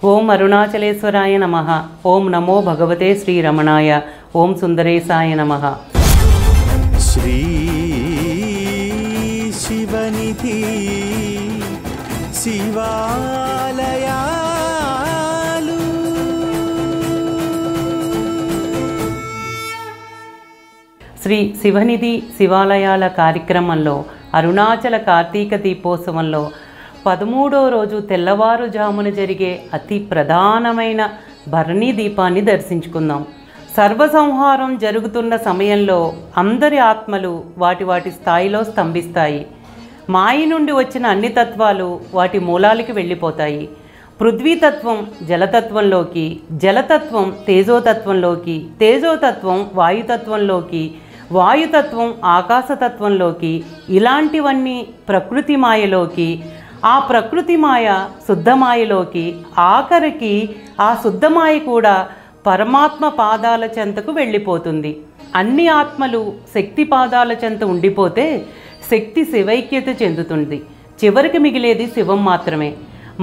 ఓం అరుణాచలేశ్వరాయ నమః. ఓం నమో భగవతే శ్రీరమణాయ. ఓం సుందరేశాయ నమః. శ్రీ శివనిధి శివాలయాలు శ్రీ శివనిధి శివాలయాల కార్యక్రమంలో అరుణాచల కార్తీక దీపోత్సవంలో 13వ రోజు తెల్లవారుజామున జరిగే అతి ప్రధానమైన భరణీ దీపాన్ని దర్శించుకుందాం. సర్వసంహారం జరుగుతున్న సమయంలో అందరి ఆత్మలు వాటి స్థాయిలో స్తంభిస్తాయి. మాయ నుండి వచ్చిన అన్ని తత్వాలు వాటి మూలాలకి వెళ్ళిపోతాయి. పృథ్వీతత్వం జలతత్వంలోకి, జలతత్వం తేజోతత్వంలోకి, తేజోతత్వం వాయుతత్వంలోకి, వాయుతత్వం ఆకాశతత్వంలోకి, ఇలాంటివన్నీ ప్రకృతి మాయలోకి, ఆ ప్రకృతి మాయ శుద్ధమాయలోకి, ఆఖరికి ఆ శుద్ధమాయ కూడా పరమాత్మ పాదాల చెంతకు వెళ్ళిపోతుంది. అన్ని ఆత్మలు శక్తి పాదాల చెంత ఉండిపోతే శక్తి శివైక్యత చెందుతుంది. చివరికి మిగిలేది శివం మాత్రమే.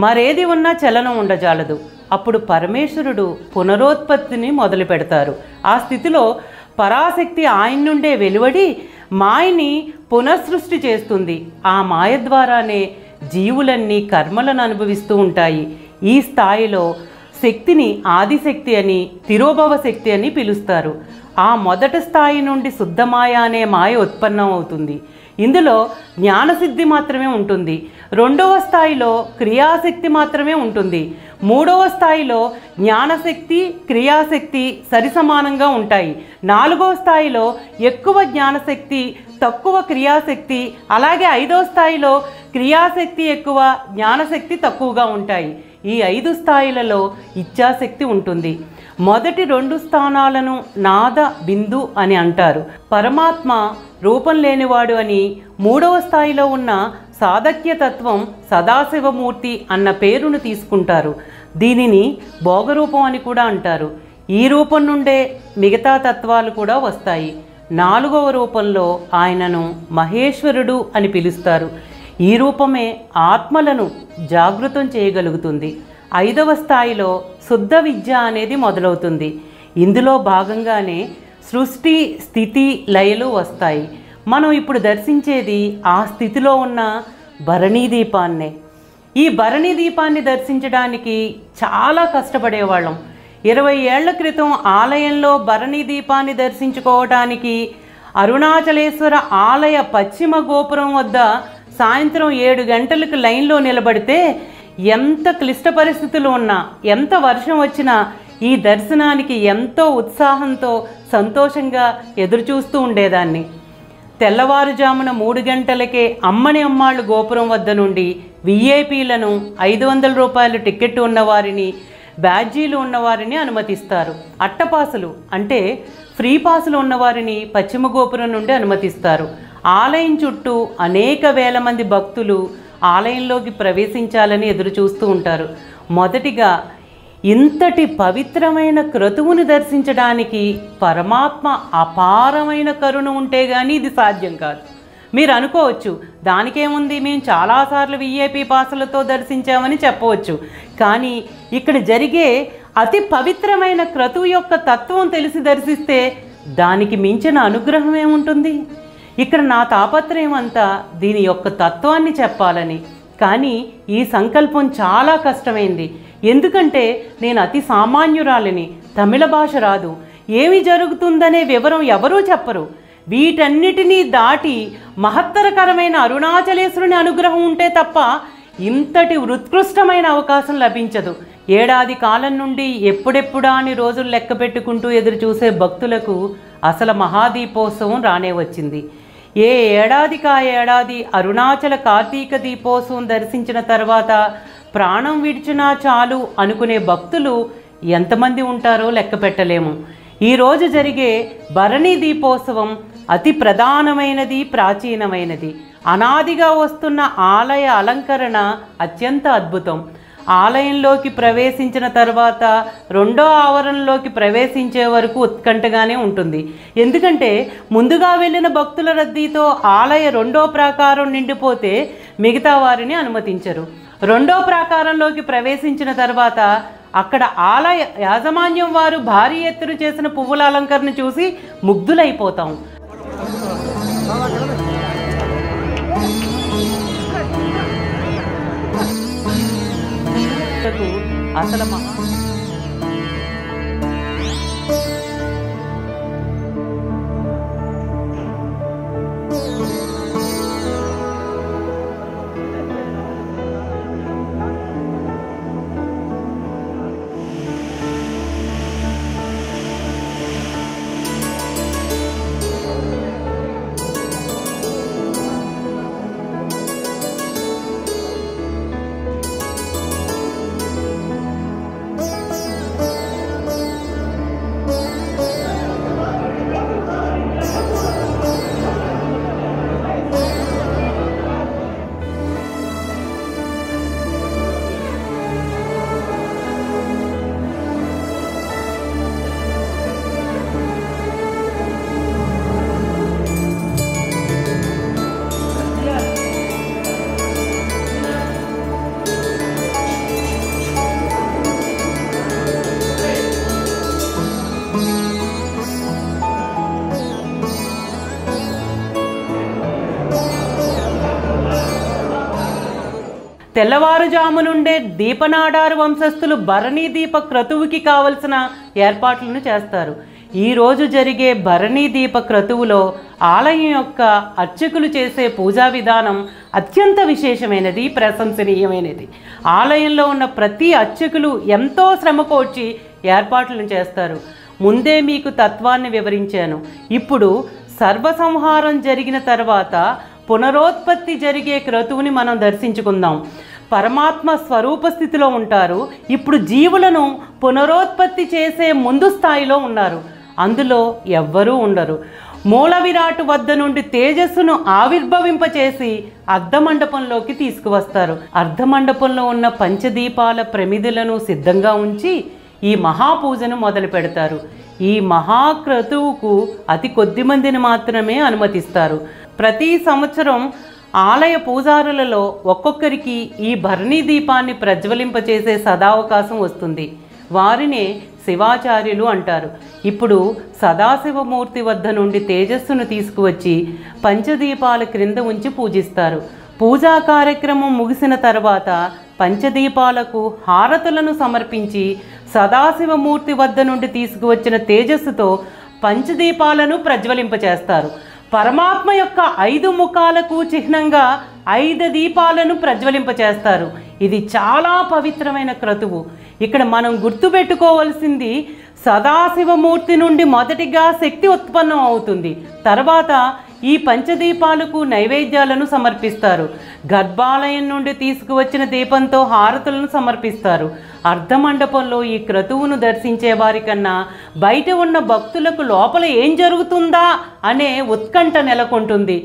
మరేది ఉన్నా చలనం ఉండజాలదు. అప్పుడు పరమేశ్వరుడు పునరోత్పత్తిని మొదలు పెడతారు. ఆ స్థితిలో పరాశక్తి ఆయన నుండే వెలువడి మాయని పునఃసృష్టి చేస్తుంది. ఆ మాయ ద్వారానే జీవులన్నీ కర్మలను అనుభవిస్తూ ఉంటాయి. ఈ స్థాయిలో శక్తిని ఆదిశక్తి అని, తిరోభవ శక్తి అని పిలుస్తారు. ఆ మొదటి స్థాయి నుండి శుద్ధమాయ అనే మాయ ఉత్పన్నం అవుతుంది. ఇందులో జ్ఞానసిద్ధి మాత్రమే ఉంటుంది. రెండవ స్థాయిలో క్రియాశక్తి మాత్రమే ఉంటుంది. మూడవ స్థాయిలో జ్ఞానశక్తి క్రియాశక్తి సరిసమానంగా ఉంటాయి. నాలుగవ స్థాయిలో ఎక్కువ జ్ఞానశక్తి తక్కువ క్రియాశక్తి, అలాగే ఐదవ స్థాయిలో క్రియాశక్తి ఎక్కువ జ్ఞానశక్తి తక్కువగా ఉంటాయి. ఈ 5 స్థాయిలలో ఇచ్ఛాశక్తి ఉంటుంది. మొదటి 2 స్థానాలను నాద బిందు అని అంటారు. పరమాత్మ రూపం లేనివాడు అని. మూడవ స్థాయిలో ఉన్న సాధక్యతత్వం సదాశివమూర్తి అన్న పేరును తీసుకుంటారు. దీనిని భోగరూపం అని కూడా అంటారు. ఈ రూపం నుండే మిగతా తత్వాలు కూడా వస్తాయి. 4వ రూపంలో ఆయనను మహేశ్వరుడు అని పిలుస్తారు. ఈ రూపమే ఆత్మలను జాగృతం చేయగలుగుతుంది. 5వ స్థాయిలో శుద్ధ విద్య అనేది మొదలవుతుంది. ఇందులో భాగంగానే సృష్టి స్థితి లయలు వస్తాయి. మనం ఇప్పుడు దర్శించేది ఆ స్థితిలో ఉన్న భరణీ దీపాన్నే. ఈ భరణీ దీపాన్ని దర్శించడానికి చాలా కష్టపడేవాళ్ళం. 20 ఏళ్ల క్రితం ఆలయంలో భరణీ దీపాన్ని దర్శించుకోవడానికి అరుణాచలేశ్వర ఆలయ పశ్చిమ గోపురం వద్ద సాయంత్రం 7 గంటలకు లైన్లో నిలబడితే ఎంత క్లిష్ట పరిస్థితులు ఉన్నా, ఎంత వర్షం వచ్చినా ఈ దర్శనానికి ఎంతో ఉత్సాహంతో సంతోషంగా ఎదురుచూస్తూ ఉండేదాన్ని. తెల్లవారుజామున 3 గంటలకే అమ్మని అమ్మాళ్ళు గోపురం వద్ద నుండి విఐపీలను 500 రూపాయల టికెట్ ఉన్నవారిని, బ్యాడ్జీలు ఉన్నవారిని అనుమతిస్తారు. అట్టపాసులు అంటే ఫ్రీ పాసులు ఉన్నవారిని పశ్చిమ గోపురం నుండి అనుమతిస్తారు. ఆలయం చుట్టూ అనేక వేల మంది భక్తులు ఆలయంలోకి ప్రవేశించాలని ఎదురు చూస్తూ ఉంటారు. మొదటిగా ఇంతటి పవిత్రమైన క్రతువుని దర్శించడానికి పరమాత్మ అపారమైన కరుణ ఉంటే కానీ ఇది సాధ్యం కాదు. మీరు అనుకోవచ్చు, దానికేముంది, మేము చాలాసార్లు విఐపి పాసులతో దర్శించామని చెప్పవచ్చు. కానీ ఇక్కడ జరిగే అతి పవిత్రమైన క్రతువు యొక్క తత్వం తెలిసి దర్శిస్తే దానికి మించిన అనుగ్రహం ఏముంటుంది? ఇక్కడ నా తాపత్రయం అంతా దీని యొక్క తత్వాన్ని చెప్పాలని. కానీ ఈ సంకల్పం చాలా కష్టమైంది. ఎందుకంటే నేను అతి సామాన్యురాలిని, తమిళ భాష రాదు, ఏమి జరుగుతుందనే వివరం ఎవరూ చెప్పరు. వీటన్నిటినీ దాటి మహత్తరకరమైన అరుణాచలేశ్వరుని అనుగ్రహం ఉంటే తప్ప ఇంతటి ఉత్కృష్టమైన అవకాశం లభించదు. ఏడాది కాలం నుండి ఎప్పుడెప్పుడా అని రోజులు లెక్క పెట్టుకుంటూ ఎదురు చూసే భక్తులకు అసలు మహాదీపోత్సవం రానే వచ్చింది. ఏ ఏడాదికి ఆ ఏడాది అరుణాచల కార్తీక దీపోత్సవం దర్శించిన తర్వాత ప్రాణం విడిచినా చాలు అనుకునే భక్తులు ఎంతమంది ఉంటారో లెక్క పెట్టలేము. ఈరోజు జరిగే భరణీ దీపోత్సవం అతి ప్రధానమైనది, ప్రాచీనమైనది. అనాదిగా వస్తున్న ఆలయ అలంకరణ అత్యంత అద్భుతం. ఆలయంలోకి ప్రవేశించిన తర్వాత రెండో ఆవరణలోకి ప్రవేశించే వరకు ఉత్కంఠగానే ఉంటుంది. ఎందుకంటే ముందుగా వెళ్ళిన భక్తుల రద్దీతో ఆలయ రెండో ప్రాకారం నిండిపోతే మిగతా వారిని అనుమతించరు. రెండో ప్రాకారంలోకి ప్రవేశించిన తర్వాత అక్కడ ఆలయ యాజమాన్యం వారు భారీ ఎత్తున చేసిన పువ్వుల అలంకరణ చూసి ముగ్ధులైపోతాం. అసలు తెల్లవారుజాము నుండే దీపనాడారు వంశస్థులు భరణీ దీప క్రతువుకి కావలసిన ఏర్పాట్లను చేస్తారు. ఈరోజు జరిగే భరణీ దీప క్రతువులో ఆలయం యొక్క అర్చకులు చేసే పూజా విధానం అత్యంత విశేషమైనది, ప్రశంసనీయమైనది. ఆలయంలో ఉన్న ప్రతి అర్చకులు ఎంతో శ్రమకోర్చి ఏర్పాట్లను చేస్తారు. ముందే మీకు తత్వాన్ని వివరించాను. ఇప్పుడు సర్వసంహారం జరిగిన తర్వాత పునరోత్పత్తి జరిగే క్రతువుని మనం దర్శించుకుందాం. పరమాత్మ స్వరూప స్థితిలో ఉంటారు. ఇప్పుడు జీవులను పునరోత్పత్తి చేసే ముందు స్థాయిలో ఉన్నారు. అందులో ఎవ్వరూ ఉండరు. మూల విరాట్ వద్ద నుండి తేజస్సును ఆవిర్భవింపచేసి అర్ధమండపంలోకి తీసుకువస్తారు. అర్ధమండపంలో ఉన్న పంచదీపాల ప్రమిదలను సిద్ధంగా ఉంచి ఈ మహాపూజను మొదలు పెడతారు. ఈ మహాక్రతువుకు అతి కొద్ది మందిని మాత్రమే అనుమతిస్తారు. ప్రతి సంవత్సరం ఆలయ పూజారులలో ఒక్కొక్కరికి ఈ భరణీ దీపాన్ని ప్రజ్వలింపచేసే సదావకాశం వస్తుంది. వారినే శివాచార్యులు అంటారు. ఇప్పుడు సదాశివమూర్తి వద్ద నుండి తేజస్సును తీసుకువచ్చి పంచదీపాల క్రింద ఉంచి పూజిస్తారు. పూజా కార్యక్రమం ముగిసిన తర్వాత పంచదీపాలకు హారతులను సమర్పించి సదాశివమూర్తి వద్ద నుండి తీసుకువచ్చిన తేజస్సుతో పంచదీపాలను ప్రజ్వలింపచేస్తారు. పరమాత్మ యొక్క 5 ముఖాలకు చిహ్నంగా 5 దీపాలను ప్రజ్వలింపచేస్తారు. ఇది చాలా పవిత్రమైన క్రతువు. ఇక్కడ మనం గుర్తుపెట్టుకోవాల్సింది, సదాశివమూర్తి నుండి మొదటిగా శక్తి ఉత్పన్నం అవుతుంది. తర్వాత ఈ పంచదీపాలకు నైవేద్యాలను సమర్పిస్తారు. గర్భాలయం నుండి తీసుకువచ్చిన దీపంతో హారతులను సమర్పిస్తారు. అర్ధమండపంలో ఈ క్రతువును దర్శించే వారికన్నా బయట ఉన్న భక్తులకు లోపల ఏం జరుగుతుందా అనే ఉత్కంఠ నెలకొంటుంది.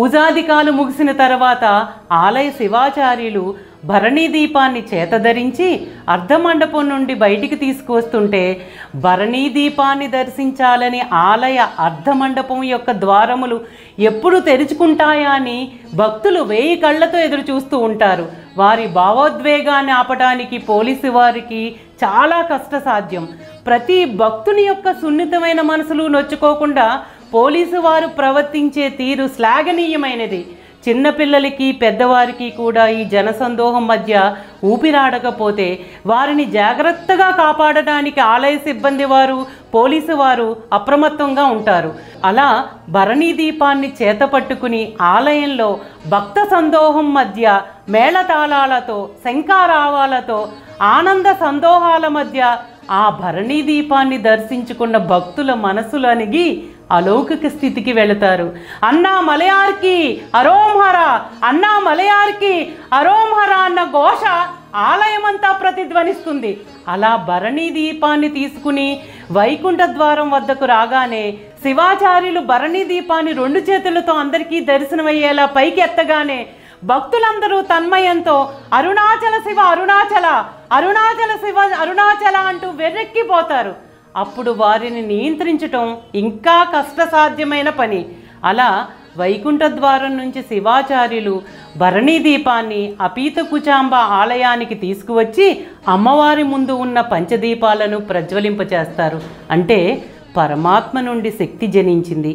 పూజాధికాలు ముగిసిన తర్వాత ఆలయ శివాచార్యులు భరణీ దీపాన్ని చేతధరించి అర్ధమండపం నుండి బయటికి తీసుకువస్తుంటే భరణీ దీపాన్ని దర్శించాలని ఆలయ అర్ధమండపం యొక్క ద్వారములు ఎప్పుడు తెరుచుకుంటాయా అని భక్తులు 1000 కళ్ళతో ఎదురు చూస్తూ ఉంటారు. వారి భావోద్వేగాన్ని ఆపటానికి పోలీసు వారికి చాలా కష్టసాధ్యం. ప్రతి భక్తుని యొక్క సున్నితమైన మనసులు నొచ్చుకోకుండా పోలీసు వారు ప్రవర్తించే తీరు శ్లాఘనీయమైనది. చిన్నపిల్లలకి పెద్దవారికి కూడా ఈ జనసందోహం మధ్య ఊపిరాడకపోతే వారిని జాగ్రత్తగా కాపాడడానికి ఆలయ సిబ్బంది వారు పోలీసు వారు అప్రమత్తంగా ఉంటారు. అలా భరణీ దీపాన్ని చేతపట్టుకుని ఆలయంలో భక్త సందోహం మధ్య మేళతాళాలతో శంఖారావాలతో ఆనంద సందోహాల మధ్య ఆ భరణీ దీపాన్ని దర్శించుకున్న భక్తుల మనసులు అణిగి అలౌకిక స్థితికి వెళతారు. అన్నా మలయార్కి అరోంహర, అన్నా మలయార్కి అరోంహర అన్న ఘోష ఆలయమంతా ప్రతిధ్వనిస్తుంది. అలా భరణీ దీపాన్ని తీసుకుని వైకుంఠ ద్వారం వద్దకు రాగానే శివాచార్యులు భరణీ దీపాన్ని 2 చేతులతో అందరికీ దర్శనమయ్యేలా పైకి ఎత్తగానే భక్తులందరూ తన్మయంతో అరుణాచల శివ అరుణాచల, అరుణాచల శివ అరుణాచల అంటూ వెర్రెక్కిపోతారు. అప్పుడు వారిని నియంత్రించటం ఇంకా కష్టసాధ్యమైన పని. అలా వైకుంఠ ద్వారం నుంచి శివాచార్యులు భరణీ దీపాన్ని అపీత కుచాంబ ఆలయానికి తీసుకువచ్చి అమ్మవారి ముందు ఉన్న పంచదీపాలను ప్రజ్వలింపచేస్తారు. అంటే పరమాత్మ నుండి శక్తి జనించింది.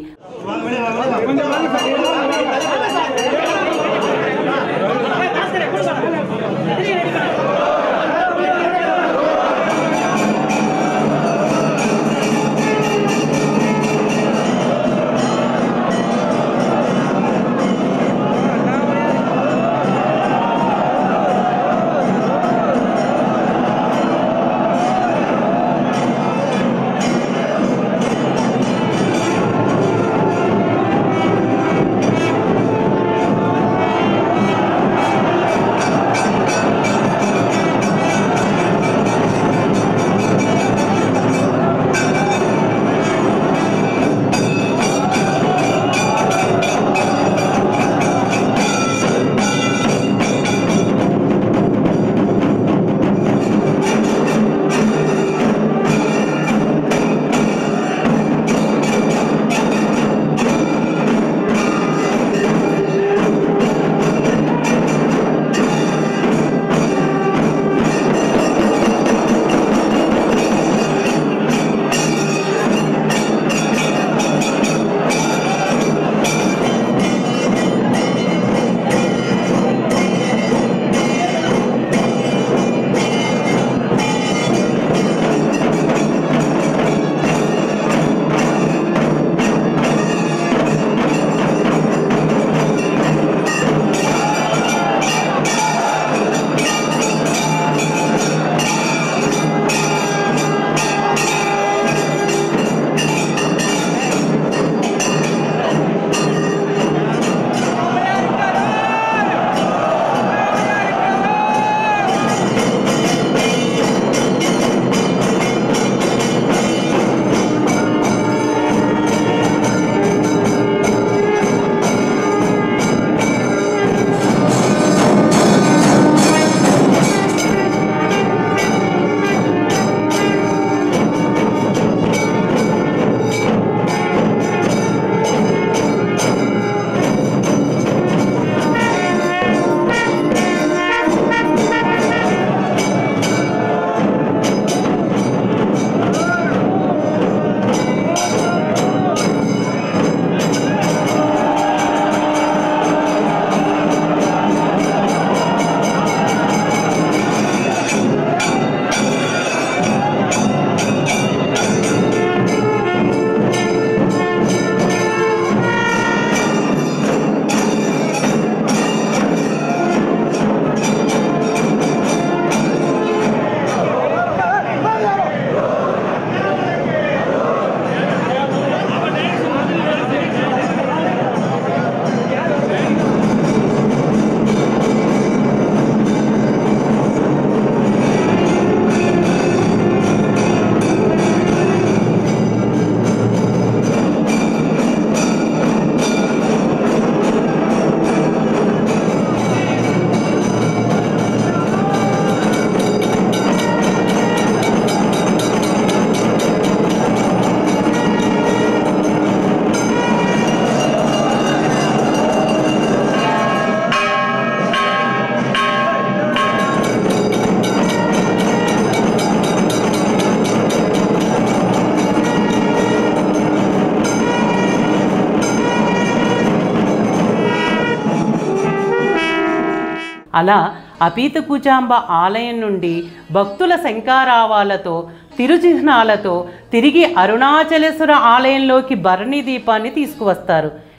అలా అపీతకుచాంబ ఆలయం నుండి భక్తుల శంఖారావాలతో తిరుచిహ్నాలతో తిరిగి అరుణాచలేశ్వర ఆలయంలోకి భరణి దీపాన్ని తీసుకువస్తారు.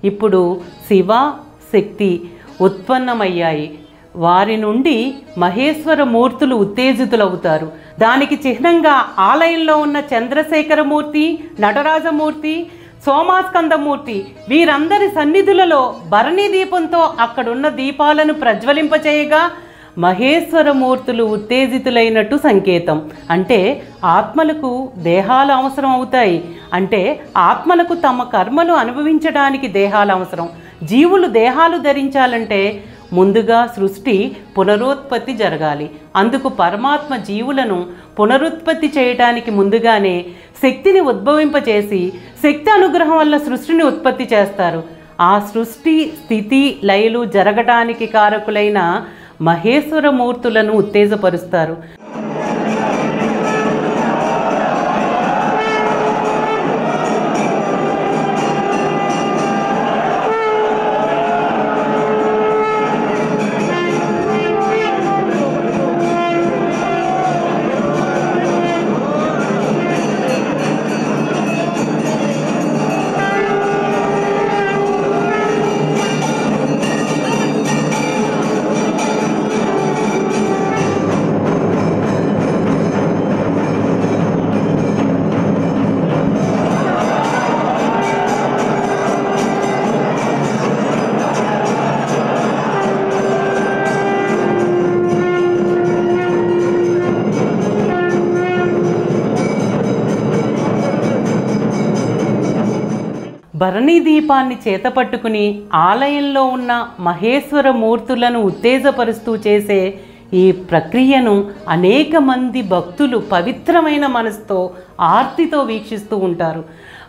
ఇప్పుడు శివ శక్తి ఉత్పన్నమయ్యాయి. వారి నుండి మహేశ్వర మూర్తులు ఉత్తేజితులవుతారు. దానికి చిహ్నంగా ఆలయంలో ఉన్న చంద్రశేఖరమూర్తి, నటరాజమూర్తి, సోమాస్కందమూర్తి వీరందరి సన్నిధులలో భరణి దీపంతో అక్కడున్న దీపాలను ప్రజ్వలింపచేయగా మహేశ్వరమూర్తులు ఉత్తేజితులైనట్టు సంకేతం. అంటే ఆత్మలకు దేహాలు అవసరం అవుతాయి. అంటే ఆత్మలకు తమ కర్మలు అనుభవించడానికి దేహాలు అవసరం. జీవులు దేహాలు ధరించాలంటే ముందుగా సృష్టి పునరుత్పత్తి జరగాలి. అందుకు పరమాత్మ జీవులను పునరుత్పత్తి చేయటానికి ముందుగానే శక్తిని ఉద్భవింపచేసి శక్తి అనుగ్రహం వల్ల సృష్టిని ఉత్పత్తి చేస్తారు. ఆ సృష్టి స్థితి లయలు జరగటానికి కారకులైన మహేశ్వరమూర్తులను ఉత్తేజపరుస్తారు. భరణి దీపాన్ని చేతపట్టుకుని ఆలయంలో ఉన్న మహేశ్వర మూర్తులను ఉత్తేజపరుస్తూ చేసే ఈ ప్రక్రియను అనేక మంది భక్తులు పవిత్రమైన మనసుతో ఆర్తితో వీక్షిస్తూ ఉంటారు.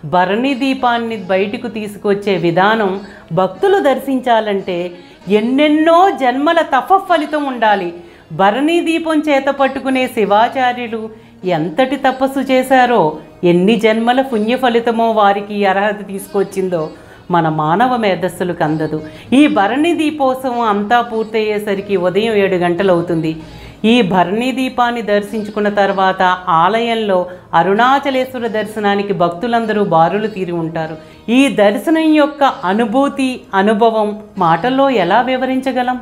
భరణి దీపాన్ని బయటకు తీసుకొచ్చే విధానం భక్తులు దర్శించాలంటే ఎన్నెన్నో జన్మల తపఫలితం ఉండాలి. భరణి దీపం చేత పట్టుకునే శివాచార్యులు ఎంతటి తపస్సు చేశారో, ఎన్ని జన్మల పుణ్య ఫలితమో వారికి అర్హత తీసుకొచ్చిందో మన మానవ మేధస్సులకు అందదు. ఈ భరణి దీపోత్సవం అంతా పూర్తయ్యేసరికి ఉదయం 7 గంటలు అవుతుంది. ఈ భరణి దీపాన్ని దర్శించుకున్న తర్వాత ఆలయంలో అరుణాచలేశ్వర దర్శనానికి భక్తులందరూ బారులు తీరి ఉంటారు. ఈ దర్శనం యొక్క అనుభవం మాటల్లో ఎలా వివరించగలం?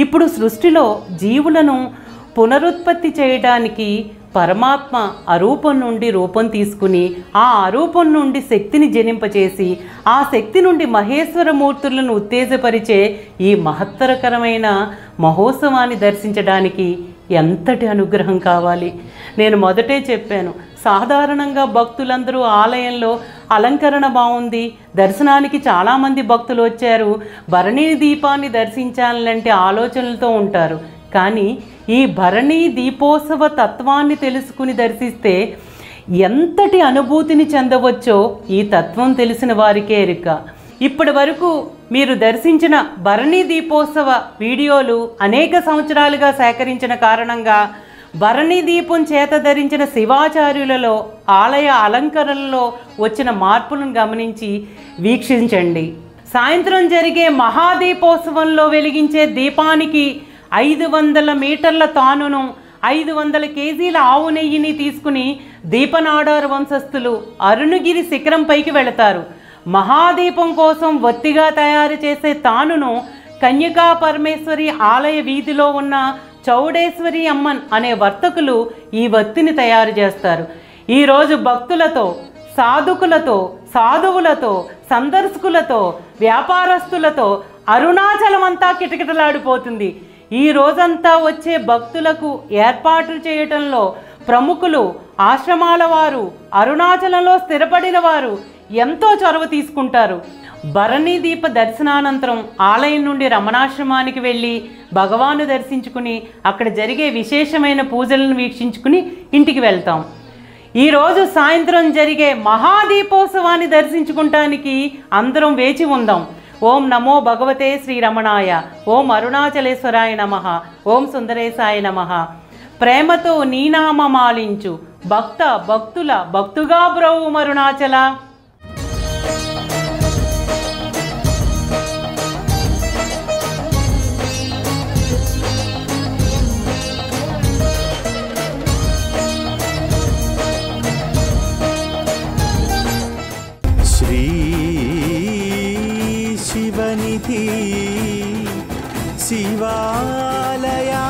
ఇప్పుడు సృష్టిలో జీవులను పునరుత్పత్తి చేయడానికి పరమాత్మ అరూపం నుండి రూపం తీసుకుని ఆ అరూపం నుండి శక్తిని జనింపచేసి ఆ శక్తి నుండి మహేశ్వర మూర్తులను ఉత్తేజపరిచే ఈ మహత్తరకరమైన మహోత్సవాన్ని దర్శించడానికి ఎంతటి అనుగ్రహం కావాలి? నేను మొదటే చెప్పాను, సాధారణంగా భక్తులందరూ ఆలయంలో అలంకరణ బాగుంది, దర్శనానికి చాలామంది భక్తులు వచ్చారు, భరణి దీపాన్ని దర్శించాలంటే ఆలోచనలతో ఉంటారు. కానీ ఈ భరణి దీపోత్సవ తత్వాన్ని తెలుసుకుని దర్శిస్తే ఎంతటి అనుభూతిని చెందవచ్చో ఈ తత్వం తెలిసిన వారికే ఎరుక. ఇప్పటి వరకు మీరు దర్శించిన భరణి దీపోత్సవ వీడియోలు అనేక సంవత్సరాలుగా సేకరించిన కారణంగా భరణి దీపం చేత ధరించిన శివాచార్యులలో ఆలయ అలంకరణలో వచ్చిన మార్పులను గమనించి వీక్షించండి. సాయంత్రం జరిగే మహాదీపోత్సవంలో వెలిగించే దీపానికి 500 మీటర్ల తానును 500 కేజీల ఆవు నెయ్యిని తీసుకుని దీపనాడారు వంశస్థులు అరుణగిరి శిఖరంపైకి వెళతారు. మహాదీపం కోసం వత్తిగా తయారు చేసే తానును కన్యకా పరమేశ్వరి ఆలయ వీధిలో ఉన్న చౌడేశ్వరి అమ్మన్ అనే వర్తకులు ఈ వత్తిని తయారు చేస్తారు. ఈరోజు భక్తులతో, సాధుకులతో, సాధువులతో, సందర్శకులతో, వ్యాపారస్తులతో అరుణాచలం అంతా కిటకిటలాడిపోతుంది. ఈ రోజంతా వచ్చే భక్తులకు ఏర్పాట్లు చేయటంలో ప్రముఖులు, ఆశ్రమాల వారు, అరుణాచలంలో స్థిరపడిన వారు ఎంతో చొరవ తీసుకుంటారు. భరణి దీప దర్శనానంతరం ఆలయం నుండి రమణాశ్రమానికి వెళ్ళి భగవాను దర్శించుకుని అక్కడ జరిగే విశేషమైన పూజలను వీక్షించుకుని ఇంటికి వెళ్తాం. ఈరోజు సాయంత్రం జరిగే మహాదీపోత్సవాన్ని దర్శించుకుంటానికి అందరం వేచి ఉందాం. ఓం నమో భగవతే శ్రీరమణాయ, ఓం అరుణాచలేశ్వరాయ నమః, ఓం సుందరేశాయ నమః. ప్రేమతో నీ నామమాలించు భక్తుల భక్తుగా బ్రోవు అరుణాచల. శ్రీ శివనిధి శివాలయా